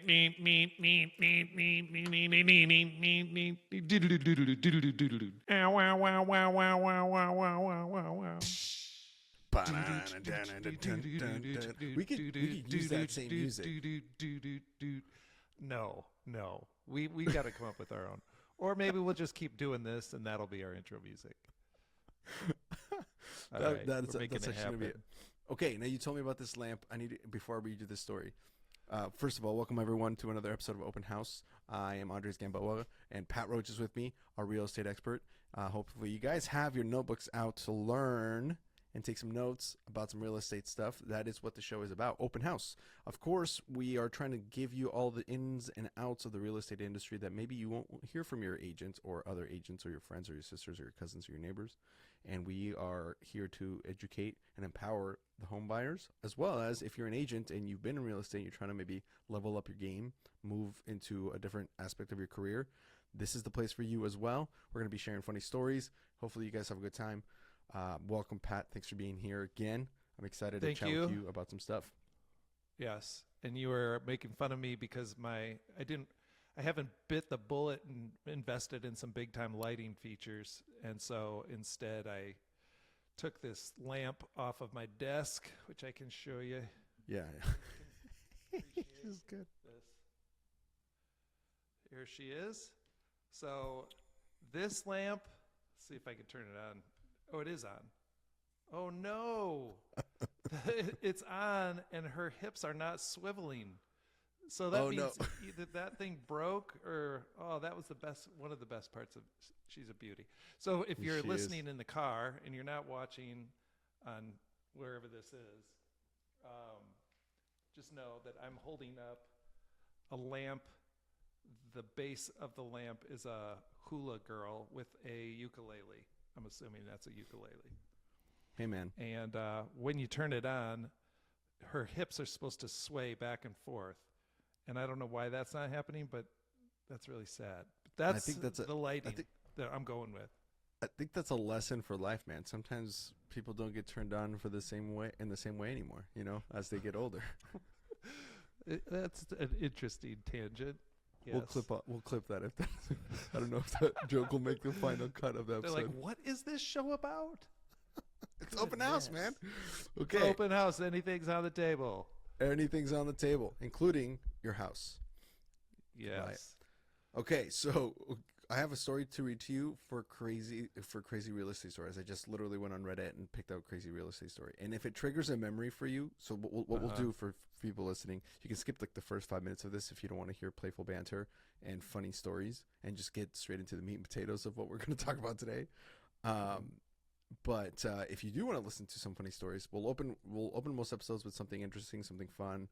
We could use that same music. No. We got to come up with our own. Or maybe we'll just keep doing this, and that'll be our intro music. That's actually gonna be it. Okay, now you told me about this lamp. Before I read you this story. First of all, welcome everyone to another episode of Open House. I am Andres Gamboa, and Pat Roach is with me, our real estate expert. Hopefully you guys have your notebooks out to learn and take some notes about some real estate stuff. That is what the show is about, Open House. Of course, we are trying to give you all the ins and outs of the real estate industry that maybe you won't hear from your agents or other agents or your friends or your sisters or your cousins or your neighbors. And we are here to educate and empower the home buyers, as well as if you're an agent and you've been in real estate and you're trying to maybe level up your game, move into a different aspect of your career, this is the place for you as well. We're going to be sharing funny stories. Hopefully you guys have a good time. Welcome, Pat. Thanks for being here again. I'm excited to chat with you about some stuff. Yes, and you were making fun of me because I haven't bit the bullet and invested in some big time lighting features, and so instead I took this lamp off of my desk, which I can show you. Yeah. This is good. Here she is. So this lamp, let's see if I can turn it on. Oh, it is on. Oh no. It's on and her hips are not swiveling. So that means either that thing broke or that was one of the best parts of she's a beauty. So if you're listening in the car and you're not watching on wherever this is, just know that I'm holding up a lamp. The base of the lamp is a hula girl with a ukulele. I'm assuming that's a ukulele. Hey, man. And when you turn it on, her hips are supposed to sway back and forth. And I don't know why that's not happening, but that's really sad. But that's the lighting that I'm going with. I think that's a lesson for life, man. Sometimes people don't get turned on in the same way anymore, as they get older. That's an interesting tangent. Yes. We'll clip that. I don't know if that joke will make the final cut of the episode. They're like, what is this show about? It's Open House, man. Okay. It's Open House. Anything's on the table. Anything's on the table, including your house. Yes. Right. Okay, so I have a story to read to you for crazy real estate stories. I just literally went on Reddit and picked out crazy real estate story. And if it triggers a memory for you, so what we'll do for people listening, you can skip like the first 5 minutes of this if you don't want to hear playful banter and funny stories, and just get straight into the meat and potatoes of what we're going to talk about today. But if you do want to listen to some funny stories, we'll open most episodes with something interesting, something fun.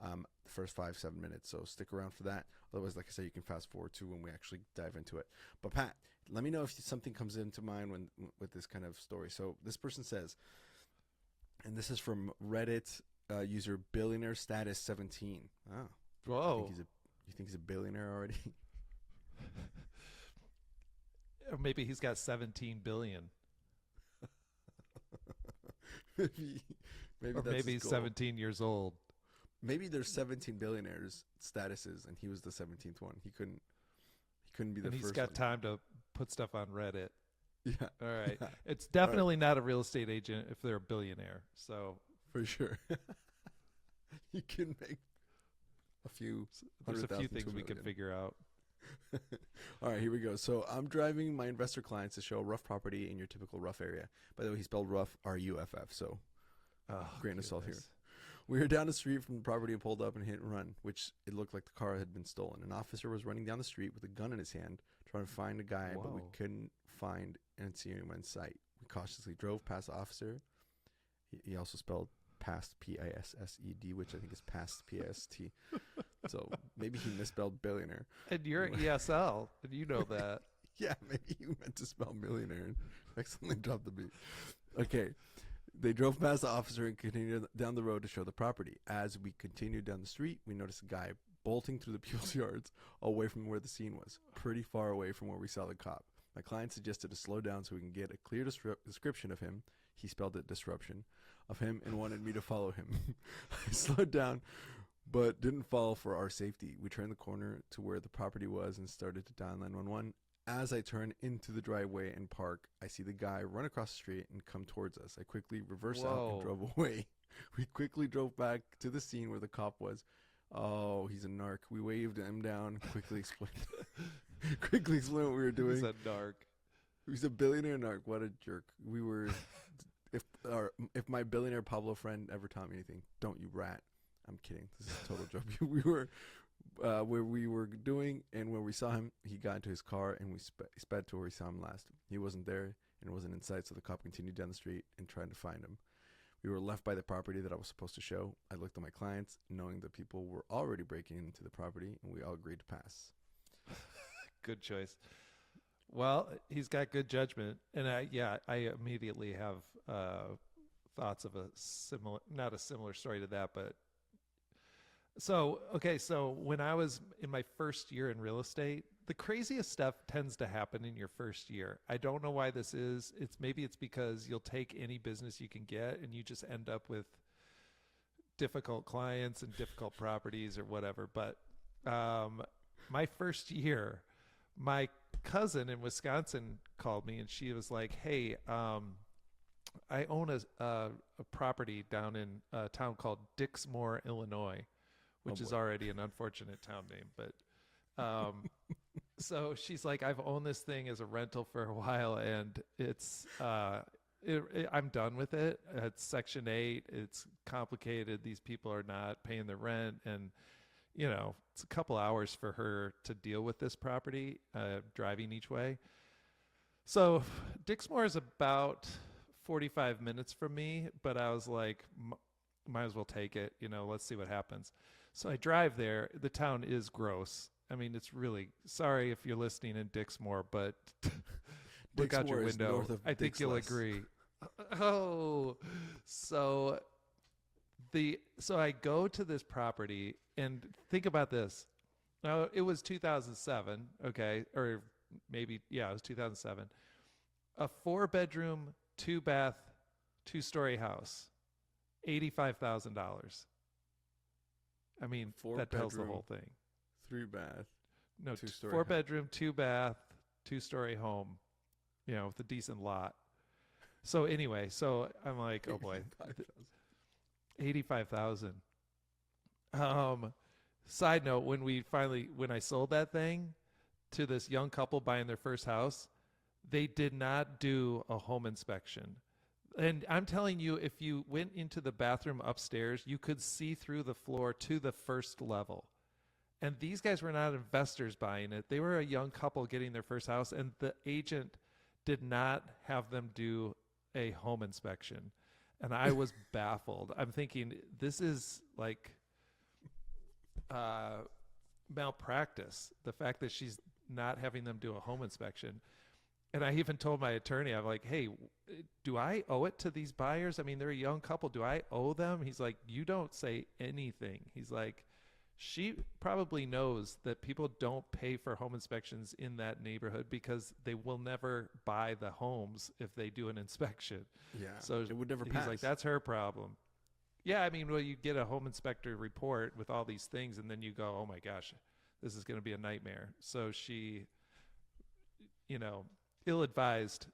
The first 5-7 minutes, so stick around for that. Otherwise, like I said, you can fast forward to when we actually dive into it. But Pat, let me know if something comes into mind with this kind of story. So this person says, and this is from Reddit user billionaire status 17. Oh, whoa! You think he's a billionaire already? Or maybe he's got 17 billion. maybe he's 17 years old. Maybe there's 17 billionaires statuses, and he was the 17th one. He couldn't be the first. He's got time to put stuff on Reddit. Yeah. All right. Yeah. It's definitely not a real estate agent if they're a billionaire. So for sure, you can make a few. There's a few things we can figure out. All right, here we go. So I'm driving my investor clients to show a rough property in your typical rough area. By the way, he spelled rough R-U-F-F. So grain of salt here. We were down the street from the property and pulled up and hit and run, which it looked like the car had been stolen. An officer was running down the street with a gun in his hand, trying to find a guy, but we couldn't find and see anyone in sight. We cautiously drove past the officer. He also spelled past P-I-S-S-E-D, which I think is past P-I-S-T. So maybe he misspelled billionaire. And you're an ESL, and you know that. Yeah, maybe you meant to spell millionaire and accidentally dropped the B. Okay. They drove past the officer and continued down the road to show the property. As we continued down the street, we noticed a guy bolting through the people's yards away from where the scene was, pretty far away from where we saw the cop. My client suggested to slow down so we can get a clear description of him. He spelled it disruption of him and wanted me to follow him. I slowed down, but didn't fall for our safety. We turned the corner to where the property was and started to dial 911. As I turn into the driveway and park, I see the guy run across the street and come towards us. I quickly reversed out and drove away. We quickly drove back to the scene where the cop was. Oh, he's a narc. We waved him down, quickly explained what we were doing. He's a narc. He's a billionaire narc. What a jerk. We were if my billionaire Pablo friend ever taught me anything, don't you rat. I'm kidding. This is a total joke. We were where we were doing, and when we saw him, he got into his car and we sped to where we saw him last. He wasn't there and wasn't in sight, so the cop continued down the street and tried to find him. We were left by the property that I was supposed to show. I looked at my clients, knowing that people were already breaking into the property, and we all agreed to pass. Good choice. Well, he's got good judgment, and I immediately have thoughts of not a similar story to that, but so when I was in my first year in real estate, the craziest stuff tends to happen in your first year. I don't know why this is. Maybe it's because you'll take any business you can get and you just end up with difficult clients and difficult properties or whatever. But my first year, my cousin in Wisconsin called me and she was like, hey, I own a property down in a town called Dixmoore, Illinois, which is already an unfortunate town name. But so she's like, I've owned this thing as a rental for a while, and it's I'm done with it. It's Section 8. It's complicated. These people are not paying their rent, and it's a couple hours for her to deal with this property, driving each way. So Dixmoore is about 45 minutes from me, but I was like, might as well take it. Let's see what happens. So I drive there. The town is gross. I mean, it's really, sorry if you're listening in Dixmoore, but look out your window. I think you'll agree. Oh, so I go to this property and think about this. Now, it was 2007, okay, or maybe, yeah, it was 2007. A 4-bedroom, 2-bath, 2-story house, $85,000. I mean, that tells the whole thing. 3-bath. No, 4-bedroom, 2-bath, 2-story home, with a decent lot. So anyway, I'm like, oh boy, 85,000. Side note, when I sold that thing to this young couple buying their first house, they did not do a home inspection. And I'm telling you, if you went into the bathroom upstairs, you could see through the floor to the first level. And these guys were not investors buying it. They were a young couple getting their first house, and the agent did not have them do a home inspection. And I was baffled. I'm thinking, this is like malpractice, the fact that she's not having them do a home inspection. And I even told my attorney, I'm like, hey, do I owe it to these buyers? I mean, they're a young couple. Do I owe them? He's like, you don't say anything. He's like, she probably knows that people don't pay for home inspections in that neighborhood because they will never buy the homes if they do an inspection. Yeah, so it would never pass. He's like, that's her problem. Yeah, I mean, well, you get a home inspector report with all these things, and then you go, oh my gosh, this is going to be a nightmare. So she, ill-advised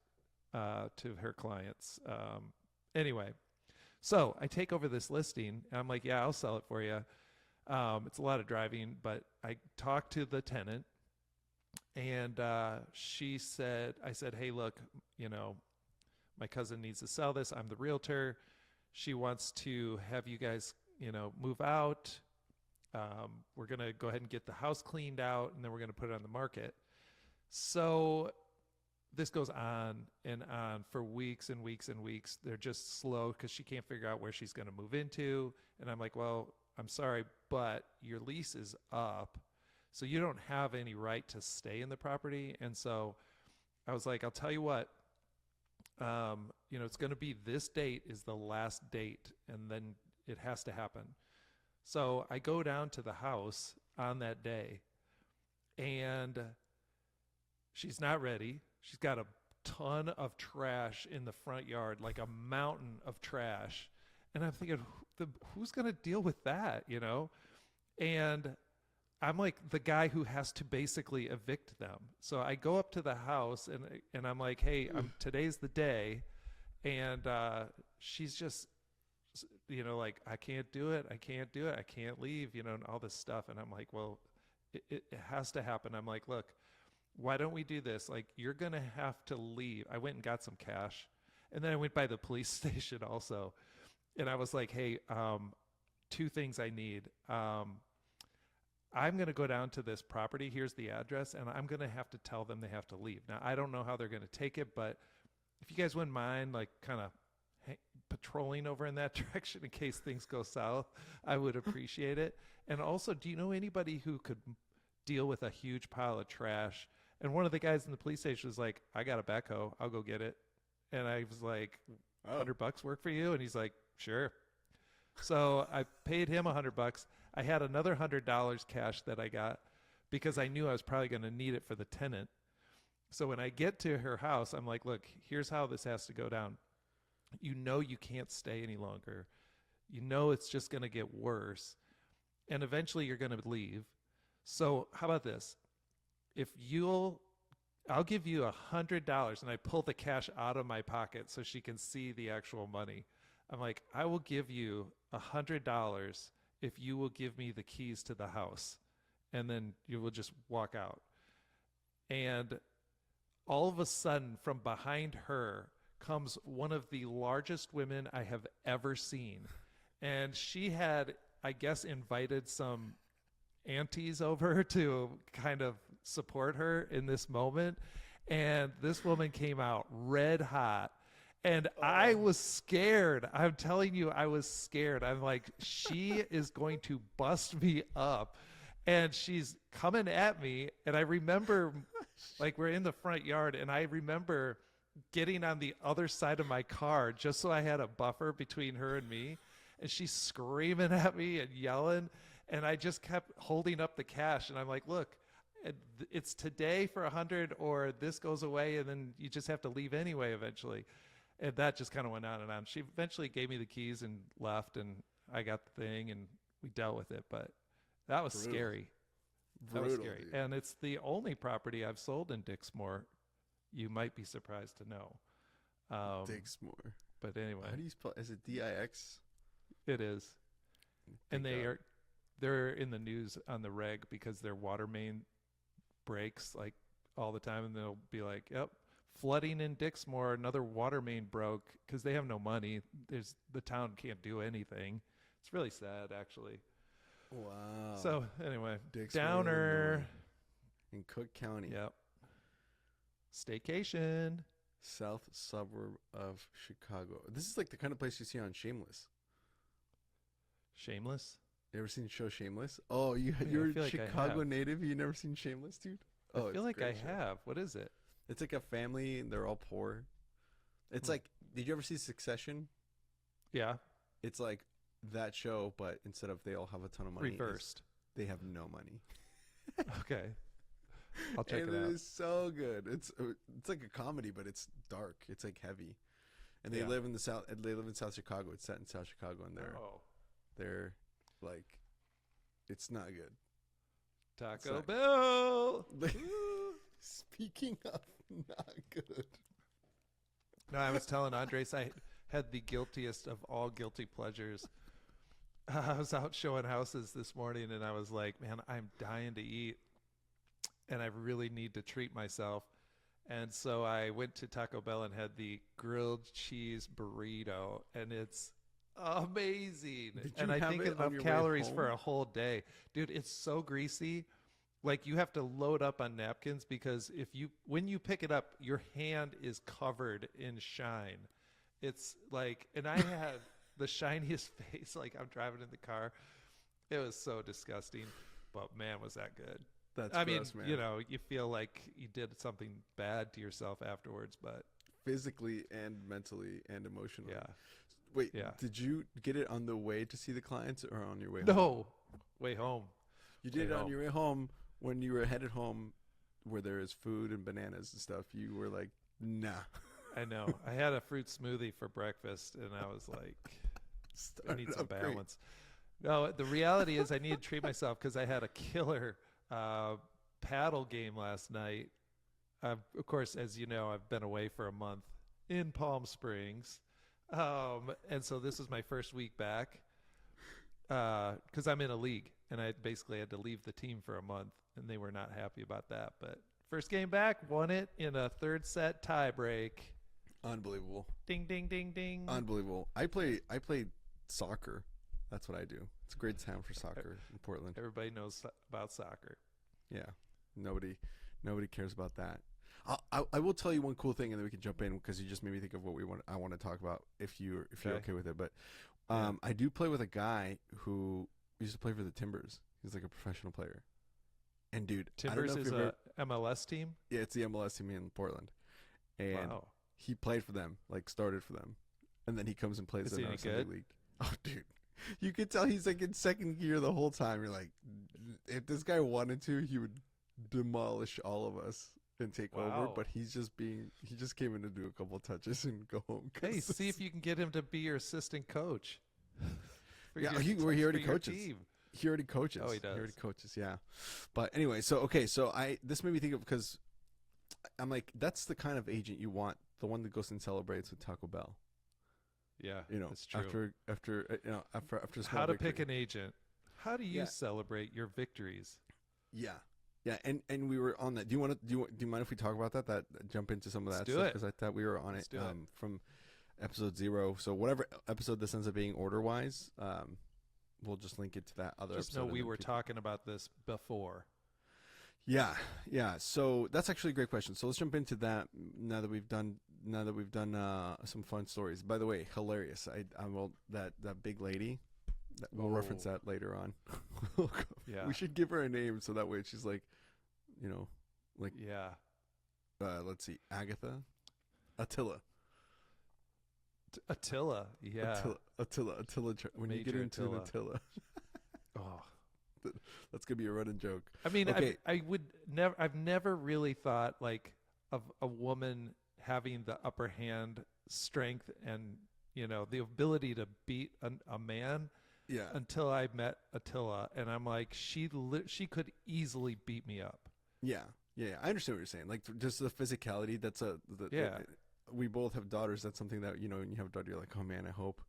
to her clients. Anyway, so I take over this listing, and I'm like, yeah, I'll sell it for you. It's a lot of driving, but I talked to the tenant, and I said, hey, look, my cousin needs to sell this. I'm the realtor. She wants to have you guys, move out. We're going to go ahead and get the house cleaned out, and then we're going to put it on the market. So this goes on and on for weeks and weeks and weeks. They're just slow because she can't figure out where she's going to move into. And I'm like, well, I'm sorry, but your lease is up, so you don't have any right to stay in the property. And so I was like, I'll tell you what, it's going to be this date is the last date, and then it has to happen. So I go down to the house on that day, and she's not ready. She's got a ton of trash in the front yard, like a mountain of trash. And I'm thinking, who's going to deal with that, And I'm like the guy who has to basically evict them. So I go up to the house and I'm like, hey, today's the day. And she's just, like, I can't do it. I can't do it. I can't leave, and all this stuff. And I'm like, well, it has to happen. I'm like, look, why don't we do this? Like, you're going to have to leave. I went and got some cash. And then I went by the police station also. And I was like, hey, two things I need. I'm going to go down to this property. Here's the address. And I'm going to have to tell them they have to leave. Now, I don't know how they're going to take it, but if you guys wouldn't mind, like, kind of patrolling over in that direction in case things go south, I would appreciate it. And also, do you know anybody who could deal with a huge pile of trash? And one of the guys in the police station was like, I got a backhoe. I'll go get it. And I was like, $100 work for you? And he's like, sure. So I paid him $100. I had another $100 cash that I got because I knew I was probably going to need it for the tenant. So when I get to her house, I'm like, look, here's how this has to go down. You can't stay any longer. It's just going to get worse. And eventually you're going to leave. So how about this? I'll give you $100. And I pull the cash out of my pocket so she can see the actual money. I'm like, I will give you $100 if you will give me the keys to the house. And then you will just walk out. And all of a sudden, from behind her comes one of the largest women I have ever seen. And she had, I guess, invited some aunties over to kind of support her in this moment. And this woman came out red hot. And I was scared. I'm telling you, I was scared. I'm like, she is going to bust me up. And she's coming at me. And I remember, like, we're in the front yard. And I remember getting on the other side of my car just so I had a buffer between her and me. And she's screaming at me and yelling. And I just kept holding up the cash. And I'm like, look, it's today for 100 or this goes away. And then you just have to leave anyway eventually. And that just kind of went on and on. She eventually gave me the keys and left, and I got the thing, and we dealt with it. But that was scary. That was scary. Dude. And it's the only property I've sold in Dixmoore. You might be surprised to know. Dixmoore. But anyway. How do you spell? Is it D-I-X? It is. And they're in the news on the reg because their water main breaks like all the time, and they'll be like, yep. Flooding in Dixmoore, another water main broke because they have no money. The town can't do anything. It's really sad, actually. Wow. So anyway, Dixmoore, downer in Cook County. Yep. Staycation. South suburb of Chicago. This is like the kind of place you see on Shameless. Shameless? You ever seen the show Shameless? Oh, you're a Chicago native. You never seen Shameless, dude? I feel like I have. What is it? It's like a family, and they're all poor. It's like, did you ever see Succession? Yeah. It's like that show, but instead of they all have a ton of money, reversed. They have no money. Okay. I'll check it out. It is so good. It's like a comedy, but it's dark. It's like heavy. And they live in the South. They live in South Chicago. It's set in South Chicago, and they're like, it's not good. Taco Bell. Speaking of not good. No, I was telling Andres I had the guiltiest of all guilty pleasures. I was out showing houses this morning, and I was like, man, I'm dying to eat, and I really need to treat myself. And so I went to Taco Bell and had the grilled cheese burrito, and it's amazing. And I think enough calories for a whole day. Dude, it's so greasy. Like, you have to load up on napkins because when you pick it up, your hand is covered in shine. It's like, and I had the shiniest face. Like, I'm driving in the car. It was so disgusting, but man, was that good. That's gross, man. You feel like you did something bad to yourself afterwards, but physically and mentally and emotionally. Yeah. Wait, did you get it on the way to see the clients or on your way home? No, way home. You did it on your way home. When you were headed home where there is food and bananas and stuff, you were like, nah. I know. I had a fruit smoothie for breakfast, and I was like, I need some balance. No, the reality is I need to treat myself because I had a killer paddle game last night. Of course, as you know, I've been away for a month in Palm Springs. And so this is my first week back because I'm in a league and I basically had to leave the team for a month and they were not happy about that. But first game back, won it in a third set tie break. Unbelievable. Ding, ding, ding, ding. Unbelievable. I play soccer. That's what I do. It's a great town for soccer in Portland. Everybody knows about soccer. Yeah. Nobody cares about that. I will tell you one cool thing, and then we can jump in because you just made me think of what I want to talk about if you're okay with it. But I do play with a guy who used to play for the Timbers. He's like a professional player. And dude, Timbers is a MLS team? Yeah, it's the MLS team in Portland. And he played for them, like started for them. And then he comes and plays in our Sunday league. Oh, dude. You could tell he's like in second gear the whole time. You're like, if this guy wanted to, he would demolish all of us and take over. But he just came in to do a couple touches and go home. Hey, see if you can get him to be your assistant coach. He already coaches. He already coaches. Oh, he does. He already coaches, yeah. But anyway, so this made me think of, because I'm like, that's the kind of agent you want, the one that goes and celebrates with Taco Bell. Yeah, that's true. After how to pick an agent. How do you celebrate your victories? Yeah, and we were on that. Do you mind if we talk about that? That jump into some of that stuff, because I thought we were on it from episode 0. So whatever episode this ends up being order wise, we'll just link it to that other. Just episode. Know we were talking about this before. Yeah. So that's actually a great question. So let's jump into that now that we've done some fun stories. By the way, hilarious. I will that big lady. We'll reference that later on. Yeah. We should give her a name so that way she's like, let's see, Agatha, Attila. Attila, yeah. Attila. When you get into an Attila. Oh. That's gonna be a running joke. I mean, I've never really thought like of a woman having the upper hand strength and the ability to beat a man. Yeah. Until I met Attila, and I'm like, she could easily beat me up. Yeah. I understand what you're saying. Like just the physicality. We both have daughters. That's something that when you have a daughter, you're like, oh man, I hope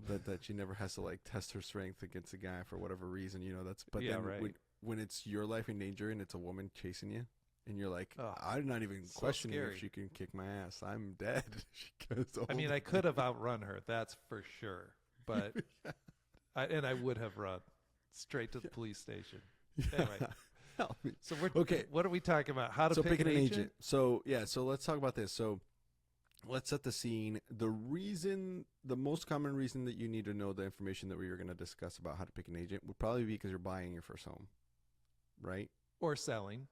that she never has to like test her strength against a guy for whatever reason. When it's your life in danger and it's a woman chasing you, and you're like, I'm not even questioning if she can kick my ass. I'm dead. She goes, I mean, I could have outrun her. That's for sure. But I would have run straight to the police station. Anyway, so what are we talking about? How to pick an agent? So let's talk about this. So let's set the scene. The most common reason that you need to know the information that we are going to discuss about how to pick an agent would probably be because you're buying your first home, right? Or selling,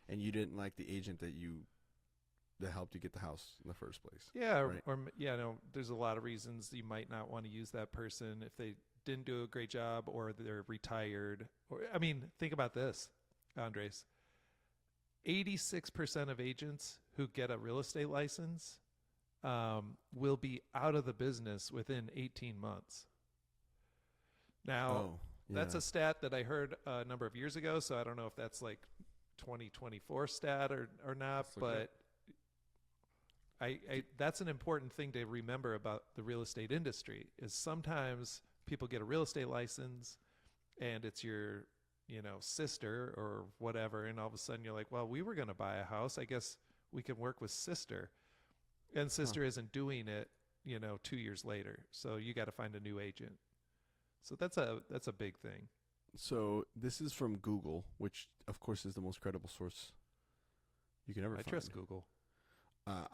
and you didn't like the agent that helped you get the house in the first place. Yeah, right? There's a lot of reasons you might not want to use that person if they didn't do a great job or they're retired. Think about this, Andres. 86% of agents who get a real estate license will be out of the business within 18 months. Now, that's a stat that I heard a number of years ago, so I don't know if that's like 2024 stat or not, but that's an important thing to remember about the real estate industry is sometimes people get a real estate license and it's your sister or whatever, and all of a sudden you're like, well, we were going to buy a house, I guess we can work with sister, and sister isn't doing it 2 years later, so you got to find a new agent. So that's a big thing. So this is from Google, which of course is the most credible source you can ever find. I trust Google.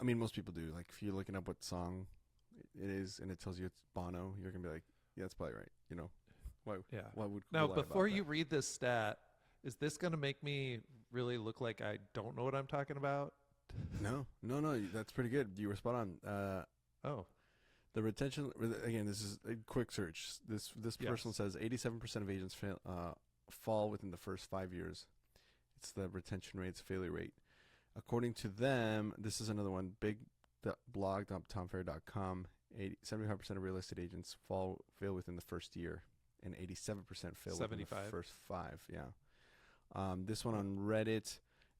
Most people do. Like if you're looking up what song it is and it tells you it's Bono, you're gonna be like, yeah, that's probably right. Why would now before you read this stat, is this gonna make me really look like I don't know what I'm talking about? No, that's pretty good. You were spot on. The retention, again, this is a quick search. This person says 87% of agents fall within the first 5 years. It's the retention rate's failure rate. According to them, this is another one, big.blog.tomfair.com. 75% of real estate agents fail within the first year, and 87% fail within the first 5. Yeah. This one on Reddit,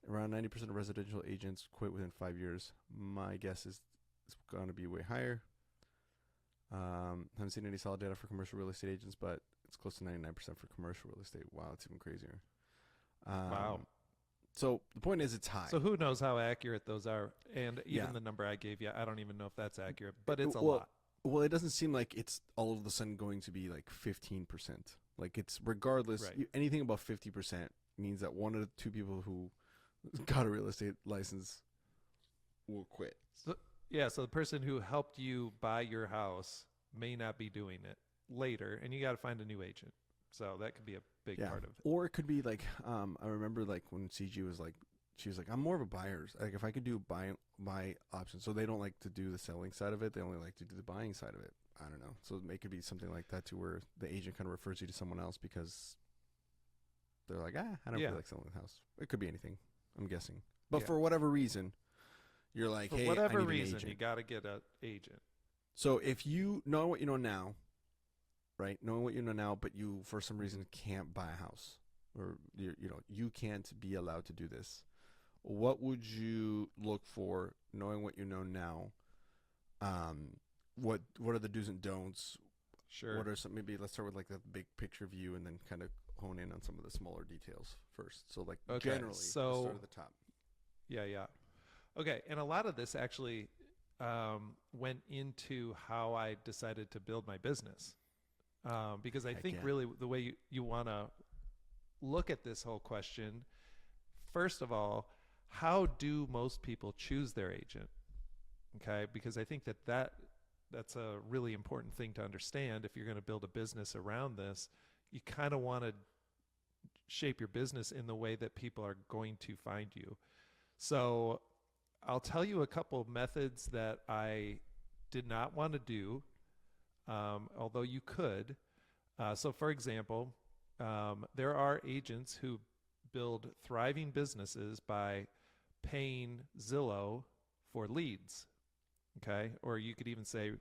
around 90% of residential agents quit within 5 years. My guess is it's going to be way higher. Haven't seen any solid data for commercial real estate agents, but it's close to 99% for commercial real estate. Wow, it's even crazier. Wow. So the point is, it's high. So who knows how accurate those are? And even the number I gave you, I don't even know if that's accurate, but it's a lot. Well, it doesn't seem like it's all of a sudden going to be like 15%. Like, it's regardless, Right. Anything above 50% means that one of the two people who got a real estate license will quit. So the person who helped you buy your house may not be doing it later, and you got to find a new agent. So that could be a big part of it. Or it could be like, I remember like when CG was like, she was like, I'm more of a buyer. Like, if I could do buy options. So they don't like to do the selling side of it. They only like to do the buying side of it. I don't know. So it could be something like that too, where the agent kind of refers you to someone else because they're like, I don't feel like selling the house. It could be anything, I'm guessing. But for whatever reason, you're like, hey, I need an agent. You got to get an agent. So if you know what you know now, right? Knowing what you know now, but you for some reason can't buy a house, or you can't be allowed to do this. What would you look for, knowing what you know now? What are the do's and don'ts? Sure. What are some? Maybe let's start with like the big picture view, and then kind of hone in on some of the smaller details first. So like generally, let's start at the top. Yeah. Okay, and a lot of this actually went into how I decided to build my business. Because I think really the way you want to look at this whole question, first of all, how do most people choose their agent? Okay, because I think that's a really important thing to understand. If you're going to build a business around this, you kind of want to shape your business in the way that people are going to find you. So I'll tell you a couple of methods that I did not want to do, although you could. So for example, there are agents who build thriving businesses by paying Zillow for leads. Okay. Or you could even say,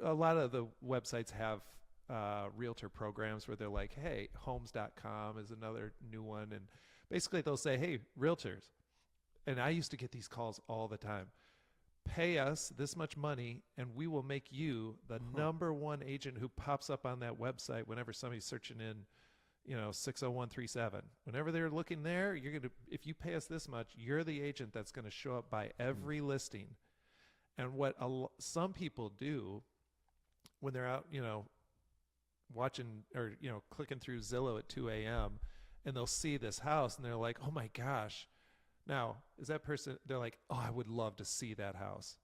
a lot of the websites have realtor programs where they're like, hey, homes.com is another new one. And basically they'll say, hey, realtors. And I used to get these calls all the time. Pay us this much money and we will make you the number one agent who pops up on that website whenever somebody's searching in, 60137. Whenever they're looking there, if you pay us this much, you're the agent that's going to show up by every listing. And what some people do when they're out, watching or, clicking through Zillow at 2 a.m. and they'll see this house and they're like, oh my gosh. Now, is that person, they're like, oh, I would love to see that house.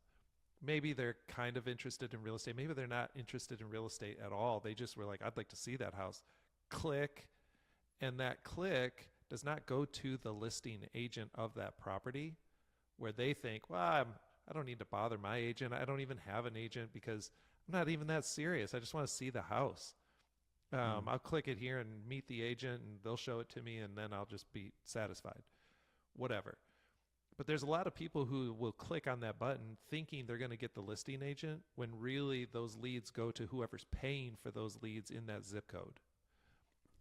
Maybe they're kind of interested in real estate. Maybe they're not interested in real estate at all. They just were like, I'd like to see that house. Click. And that click does not go to the listing agent of that property where they think, well, I don't need to bother my agent. I don't even have an agent because I'm not even that serious. I just want to see the house. I'll click it here and meet the agent and they'll show it to me and then I'll just be satisfied. Whatever. But there's a lot of people who will click on that button thinking they're going to get the listing agent when really those leads go to whoever's paying for those leads in that zip code.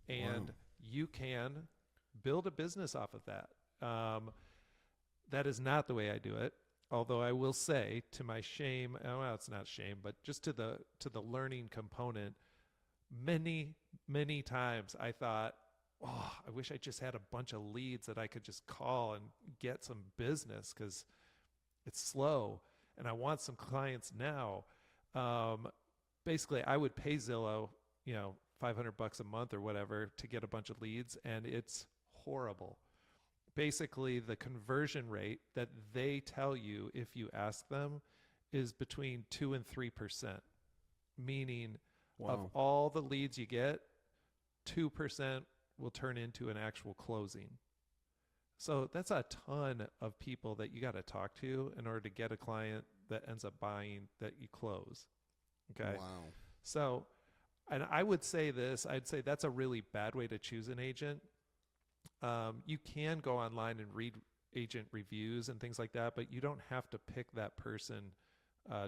And you can build a business off of that. That is not the way I do it. Although I will say, to my shame, well, it's not shame, but just to the learning component, many times I thought, oh, I wish I just had a bunch of leads that I could just call and get some business because it's slow and I want some clients now. Basically, I would pay Zillow, $500 a month or whatever to get a bunch of leads, and it's horrible. Basically, the conversion rate that they tell you if you ask them is between 2 and 3%, meaning of all the leads you get, 2% will turn into an actual closing. So that's a ton of people that you got to talk to in order to get a client that ends up buying that you close. Okay. Wow. So, and I would say this, I'd say that's a really bad way to choose an agent. You can go online and read agent reviews and things like that, but you don't have to pick that person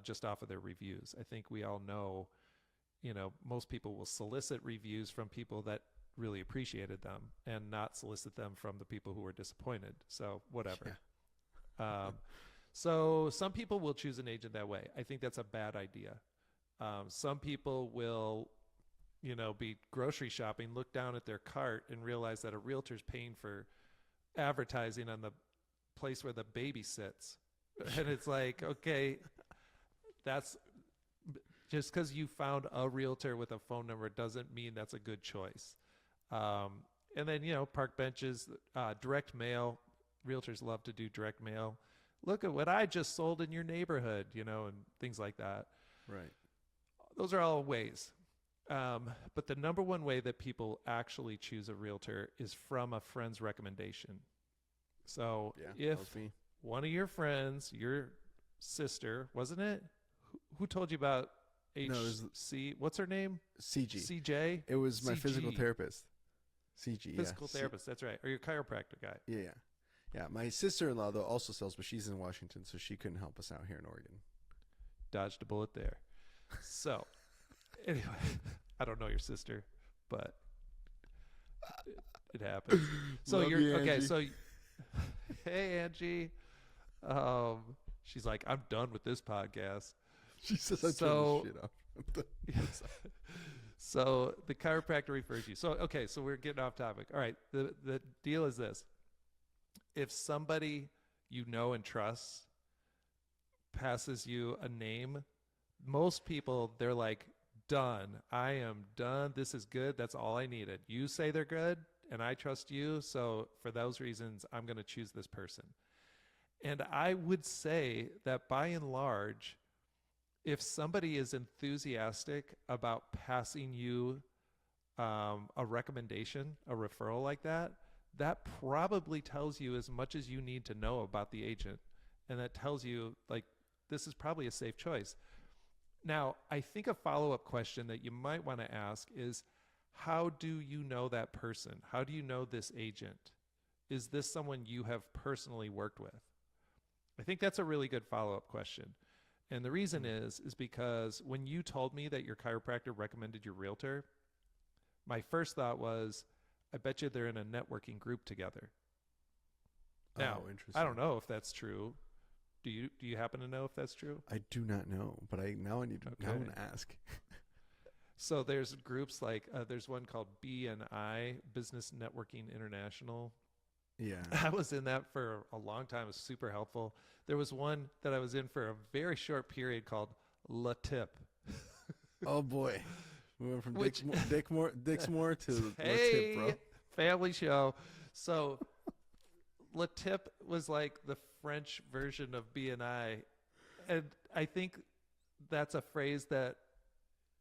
just off of their reviews. I think we all know, most people will solicit reviews from people that really appreciated them and not solicit them from the people who were disappointed. So whatever. Yeah. So some people will choose an agent that way. I think that's a bad idea. Some people will, be grocery shopping, look down at their cart and realize that a realtor's paying for advertising on the place where the baby sits. And it's like, okay, that's just because you found a realtor with a phone number doesn't mean that's a good choice. And then, park benches, direct mail. Realtors love to do direct mail. Look at what I just sold in your neighborhood, and things like that. Right. Those are all ways. But the number one way that people actually choose a realtor is from a friend's recommendation. So if one of your friends, your sister, wasn't it? Who told you about HC? What's her name? CG. CJ? It was my CG. Physical therapist. CG, Physical therapist, that's right. Or your chiropractor guy. Yeah. Yeah, my sister-in-law, though, also sells, but she's in Washington, so she couldn't help us out here in Oregon. Dodged a bullet there. So, anyway, I don't know your sister, but it happens. So Love you're you, okay. Angie. So, hey, Angie. She's like, I'm done with this podcast. She says I turned this shit off. So the chiropractor refers you. So, okay, so we're getting off topic. All right, the deal is this. If somebody you know and trust passes you a name, most people, they're like, done. I am done. This is good. That's all I needed. You say they're good, and I trust you. So for those reasons, I'm going to choose this person. And I would say that by and large, if somebody is enthusiastic about passing you a recommendation, a referral like that, that probably tells you as much as you need to know about the agent. And that tells you, like, this is probably a safe choice. Now, I think a follow-up question that you might want to ask is, how do you know that person? How do you know this agent? Is this someone you have personally worked with? I think that's a really good follow-up question. And the reason is because when you told me that your chiropractor recommended your realtor, my first thought was, I bet you they're in a networking group together. Now, I don't know if that's true. Do you happen to know if that's true? I do not know, but now I need to now I'm gonna ask. So there's groups like there's one called BNI, Business Networking International. Yeah. I was in that for a long time. It was super helpful. There was one that I was in for a very short period called La Tip. Oh boy. We went from Dixmoore to hey, La Tip, bro. Family show. So La Tip was like the French version of BNI. And I think that's a phrase that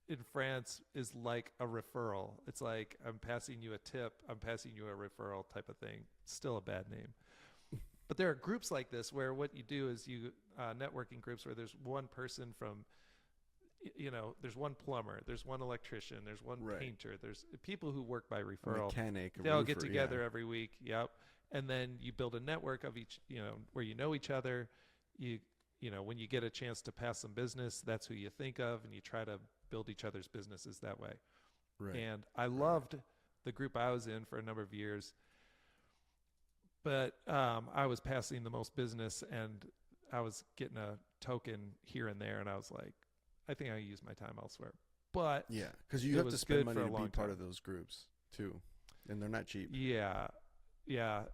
in France is like a referral. It's like, I'm passing you a tip, I'm passing you a referral type of thing. Still a bad name. But there are groups like this where what you do is you networking groups where there's one person from, there's one plumber, there's one electrician, there's one painter, there's people who work by referral. A mechanic, they all roofer, get together every week. Yep. And then you build a network of each, where you know each other. When you get a chance to pass some business, that's who you think of, and you try to build each other's businesses that way. Right. And I loved the group I was in for a number of years, but I was passing the most business, and I was getting a token here and there, and I was like, I think I use my time elsewhere. But yeah, because you have to spend money to be part of those groups too, and they're not cheap. Yeah.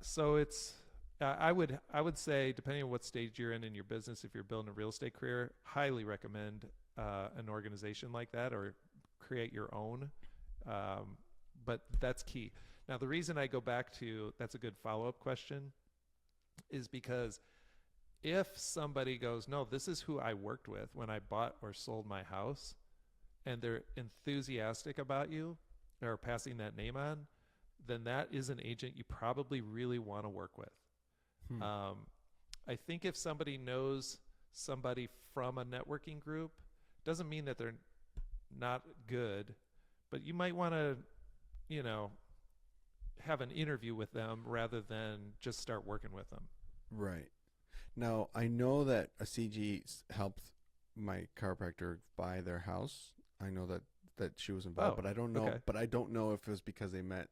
So it's I would say, depending on what stage you're in your business, if you're building a real estate career, highly recommend an organization like that, or create your own. But that's key. Now, the reason I go back to that's a good follow-up question is because if somebody goes, no, this is who I worked with when I bought or sold my house, and they're enthusiastic about you or passing that name on, then that is an agent you probably really want to work with. I think if somebody knows somebody from a networking group, doesn't mean that they're not good, but you might want to, have an interview with them rather than just start working with them. Right. Now, I know that a CG helped my chiropractor buy their house. I know that she was involved, Oh, but I don't know. okay. But I don't know if it was because they met.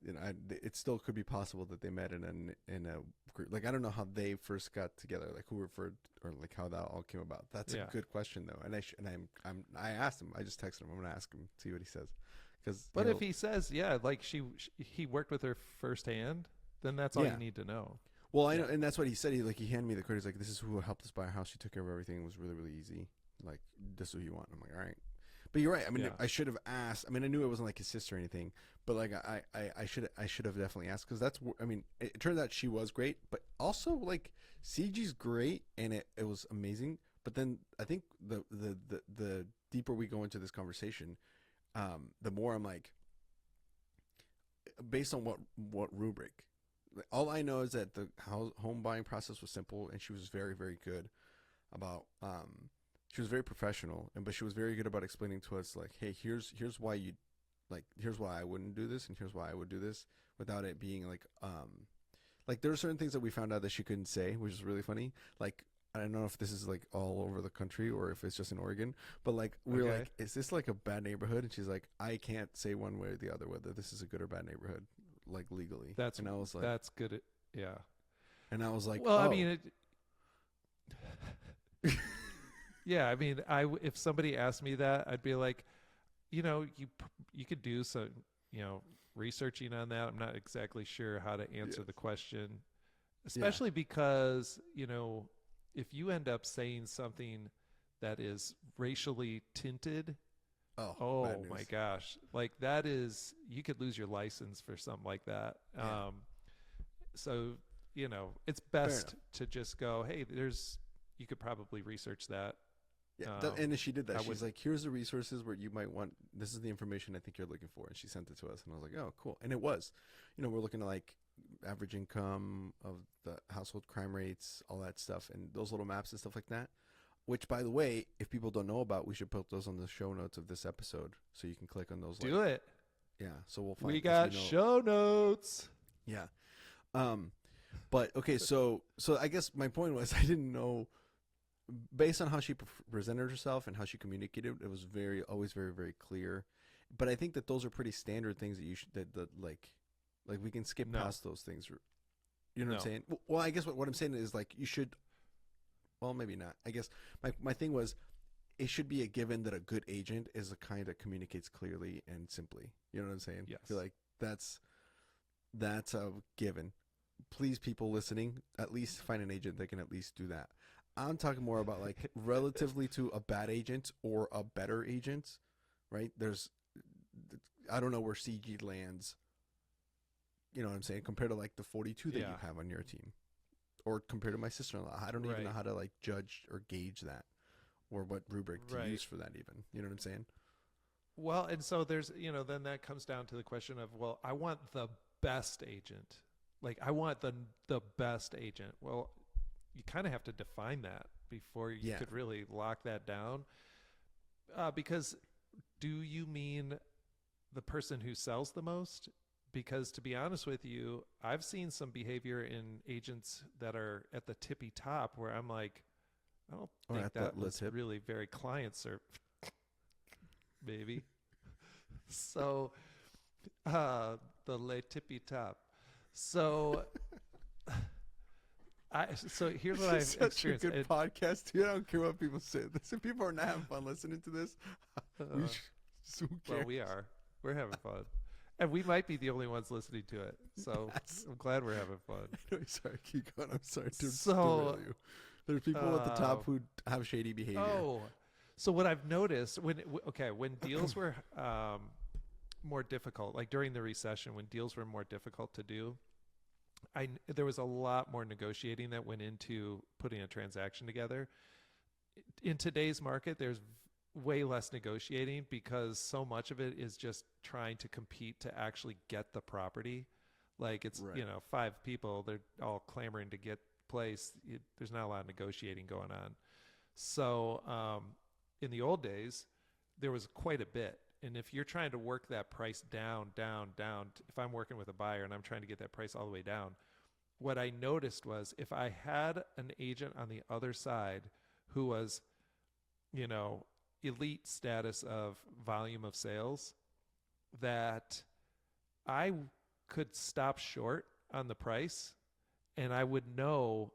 It still could be possible that they met in a group. Like I don't know how they first got together. Like who referred or like how that all came about. That's Yeah. a good question though. And I asked him. I just texted him. I'm gonna ask him, see what he says. Because But if he says, yeah, like he worked with her firsthand, then that's all yeah. you need to know. Well, I Yeah. know, and that's what he said. He handed me the card. He's like, "This is who helped us buy a house. She took care of everything. It was really, really easy. Like, this is what you want." I'm like, "All right." But you're right. I mean, Yeah. I should have asked. I mean, I knew it wasn't like his sister or anything, but like, I should have definitely asked because that's. I mean, it turns out she was great, but also like CG's great, and it was amazing. But then I think the deeper we go into this conversation, the more I'm like, based on what rubric. All I know is that the home buying process was simple, and she was very, very good about. She was very professional, but she was very good about explaining to us like, hey, here's why you, like, here's why I wouldn't do this, and here's why I would do this, without it being like there are certain things that we found out that she couldn't say, which is really funny. Like I don't know if this is like all over the country or if it's just in Oregon, but like we were Okay. like, is this like a bad neighborhood? And she's like, I can't say one way or the other whether this is a good or bad neighborhood, like legally. That's And I was like, that's good. Yeah. well, Well, I oh, mean, yeah. I mean, if somebody asked me that, I'd be like, you could do some, researching on that. I'm not exactly sure how to answer yes. the question, Yeah. especially because, if you end up saying something that is racially tinted, Oh, oh my gosh, like that is, you could lose your license for something like that. Yeah. So, it's Fair best enough. to just go, hey, you could probably research that. Yeah, Um, and she did that. I She's would, like, "Here's the resources where you might want. This is the information I think you're looking for." And she sent it to us, and I was like, "Oh, cool." And it was, we're looking at like average income of the household crime rates, all that stuff, and those little maps and stuff like that. Which, by the way, if people don't know about, we should put those on the show notes of this episode, so you can click on those. do it. Yeah. So we'll find. We if got show notes. Yeah. But okay, so I guess my point was I didn't know. Based on how she presented herself and how she communicated, it was always very, very clear. But I think that those are pretty standard things that you should that like we can skip No. past those things. You know what I'm No. saying? Well, I guess what I'm saying is like you should. Well, maybe not. I guess my thing was, it should be a given that a good agent is a kind that communicates clearly and simply. You know what I'm saying? Yes. I feel like that's a given. Please, people listening, at least find an agent that can at least do that. I'm talking more about like relatively to a bad agent or a better agent, right? I don't know where CG lands. You know what I'm saying? Compared to like the 42 that you Yeah. have on your team, or compared to my sister-in-law, I don't even know Right. how to like judge or gauge that, or what rubric to Right. use for that. Even, you know what I'm saying? Well, and so there's, then that comes down to the question of, well, I want the best agent. Like I want the best agent. Well, you kind of have to define that before you Yeah. could really lock that down. Because do you mean the person who sells the most? Because to be honest with you, I've seen some behavior in agents that are at the tippy top where I'm like, I don't Or think at that the was tip. really very client service, baby. So, the le tippy top. So, so here's what I've Such a experienced. good podcast, dude. I don't care what people say. Listen, people are not having fun listening to this. Who cares? Well, we are. We're having fun. And we might be the only ones listening to it. So Yes. I'm glad we're having fun. Anyway, sorry, keep going. I'm sorry to So, derail you. There's people at the top who have shady behavior. Oh, so what I've noticed when deals were more difficult, like during the recession, when deals were more difficult to do, there was a lot more negotiating that went into putting a transaction together. In today's market, there's way less negotiating because so much of it is just trying to compete to actually get the property. Like it's, Right. 5 people, they're all clamoring to get place. There's not a lot of negotiating going on. So in the old days, there was quite a bit. And if you're trying to work that price down, if I'm working with a buyer and I'm trying to get that price all the way down, what I noticed was if I had an agent on the other side who was elite status of volume of sales that I could stop short on the price, and I would know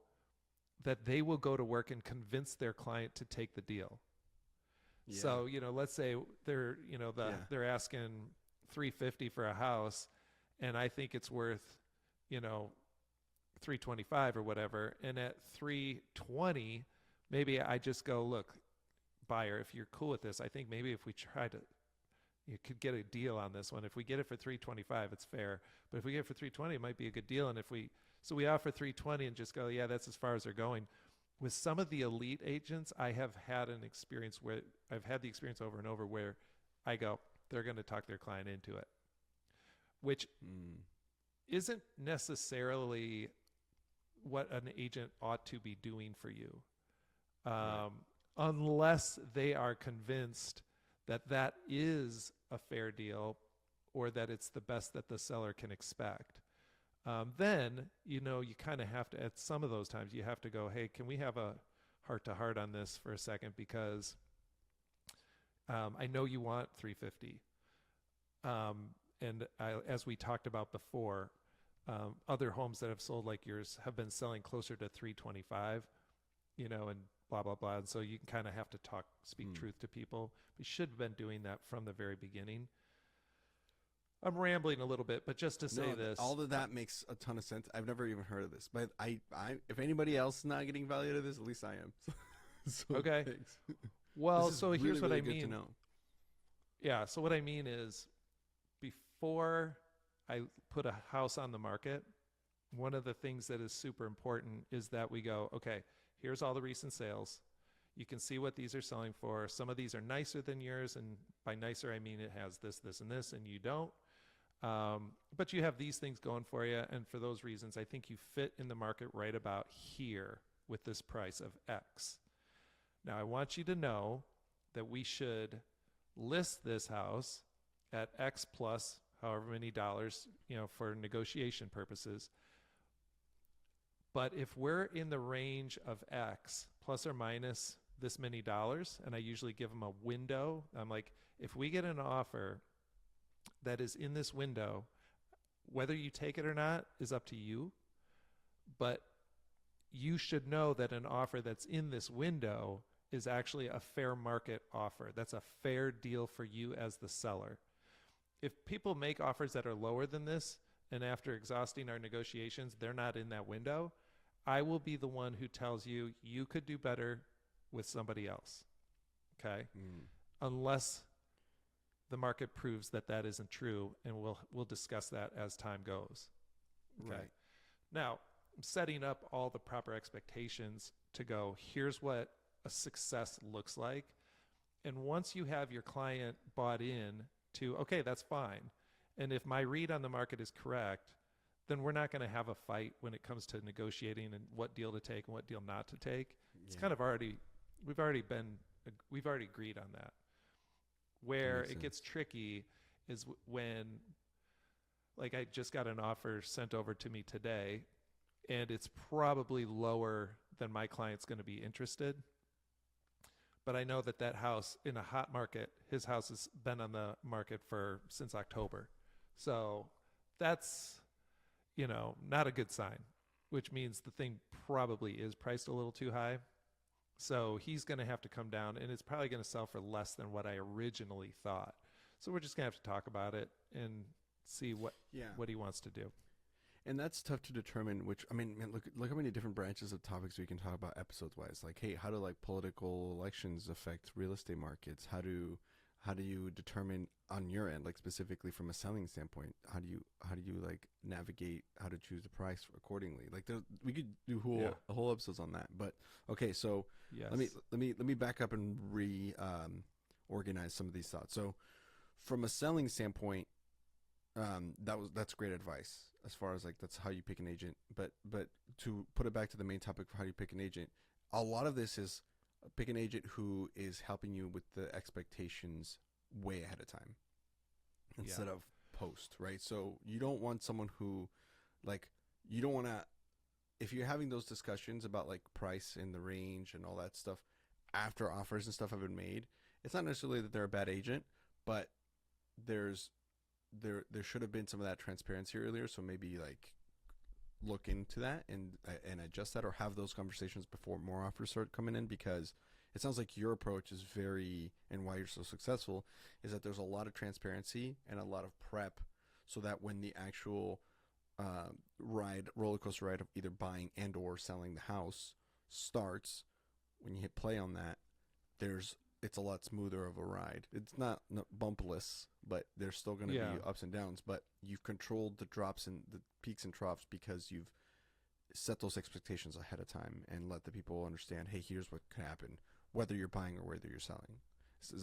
that they will go to work and convince their client to take the deal. Yeah. So, let's say they're, they're asking $350 for a house, and I think it's worth, $325 or whatever. And at $320, maybe I just go, look, buyer, if you're cool with this, I think maybe if we try to, you could get a deal on this one. If we get it for $325, it's fair. But if we get it for $320, it might be a good deal. And so we offer $320 and just go, yeah, that's as far as they're going. With some of the elite agents, I have had an experience where I've had the experience over and over where I go, they're going to talk their client into it, which isn't necessarily what an agent ought to be doing for you. Unless they are convinced that that is a fair deal or that it's the best that the seller can expect. Then, you kind of have to, at some of those times, you have to go, hey, can we have a heart-to-heart on this for a second? Because I know you want $350. And as we talked about before, other homes that have sold like yours have been selling closer to $325, and blah, blah, blah. And so you can kind of have to speak truth to people. We should have been doing that from the very beginning. I'm rambling a little bit, but just to say this. All of that makes a ton of sense. I've never even heard of this. But I if anybody else is not getting value out of this, at least I am. So okay. Thanks. Well, so really, here's what really I mean. Good to know. Yeah, so what I mean is before I put a house on the market, one of the things that is super important is that we go, okay, here's all the recent sales. You can see what these are selling for. Some of these are nicer than yours, and by nicer, I mean it has this, this, and this, and you don't. But you have these things going for you, and for those reasons, I think you fit in the market right about here with this price of X. Now, I want you to know that we should list this house at X plus however many dollars, for negotiation purposes. But if we're in the range of X plus or minus this many dollars, and I usually give them a window, I'm like, if we get an offer that is in this window, whether you take it or not is up to you, but you should know that an offer that's in this window is actually a fair market offer. That's a fair deal for you as the seller. If people make offers that are lower than this, and after exhausting our negotiations, they're not in that window, I will be the one who tells you, you could do better with somebody else. Okay? Unless the market proves that that isn't true, and we'll discuss that as time goes. Okay. Right. Now, I'm setting up all the proper expectations to go, here's what a success looks like. And once you have your client bought in to, okay, that's fine. And if my read on the market is correct, then we're not going to have a fight when it comes to negotiating and what deal to take and what deal not to take. It's kind of we've already agreed on that. Where it gets tricky is when, like, I just got an offer sent over to me today, and it's probably lower than my client's going to be interested. But I know that house in a hot market, his house has been on the market since October. So that's, not a good sign, which means the thing probably is priced a little too high. So he's going to have to come down, and it's probably going to sell for less than what I originally thought. So we're just going to have to talk about it and see what he wants to do. And that's tough to determine, which, I mean, man, look how many different branches of topics we can talk about episodes-wise. Like, hey, how do, like, political elections affect real estate markets? How do you determine on your end, like, specifically from a selling standpoint, how do you like navigate how to choose the price accordingly? Like, we could do a whole episodes on that. But okay, so let me back up and organize some of these thoughts. So from a selling standpoint, that's great advice as far as, like, that's how you pick an agent. But to put it back to the main topic for how you pick an agent, a lot of this is pick an agent who is helping you with the expectations way ahead of time instead of post, right? So you don't want someone who, like, you don't want to, if you're having those discussions about, like, price and the range and all that stuff, after offers and stuff have been made, it's not necessarily that they're a bad agent, but there's there should have been some of that transparency earlier. So maybe like look into that and adjust that, or have those conversations before more offers start coming in, because it sounds like your approach is very, and why you're so successful is that there's a lot of transparency and a lot of prep, so that when the actual roller coaster ride of either buying and or selling the house starts, when you hit play on that, it's a lot smoother of a ride. It's not bumpless, but there's still going to be ups and downs, but you've controlled the drops and the peaks and troughs because you've set those expectations ahead of time and let the people understand, hey, here's what could happen, whether you're buying or whether you're selling.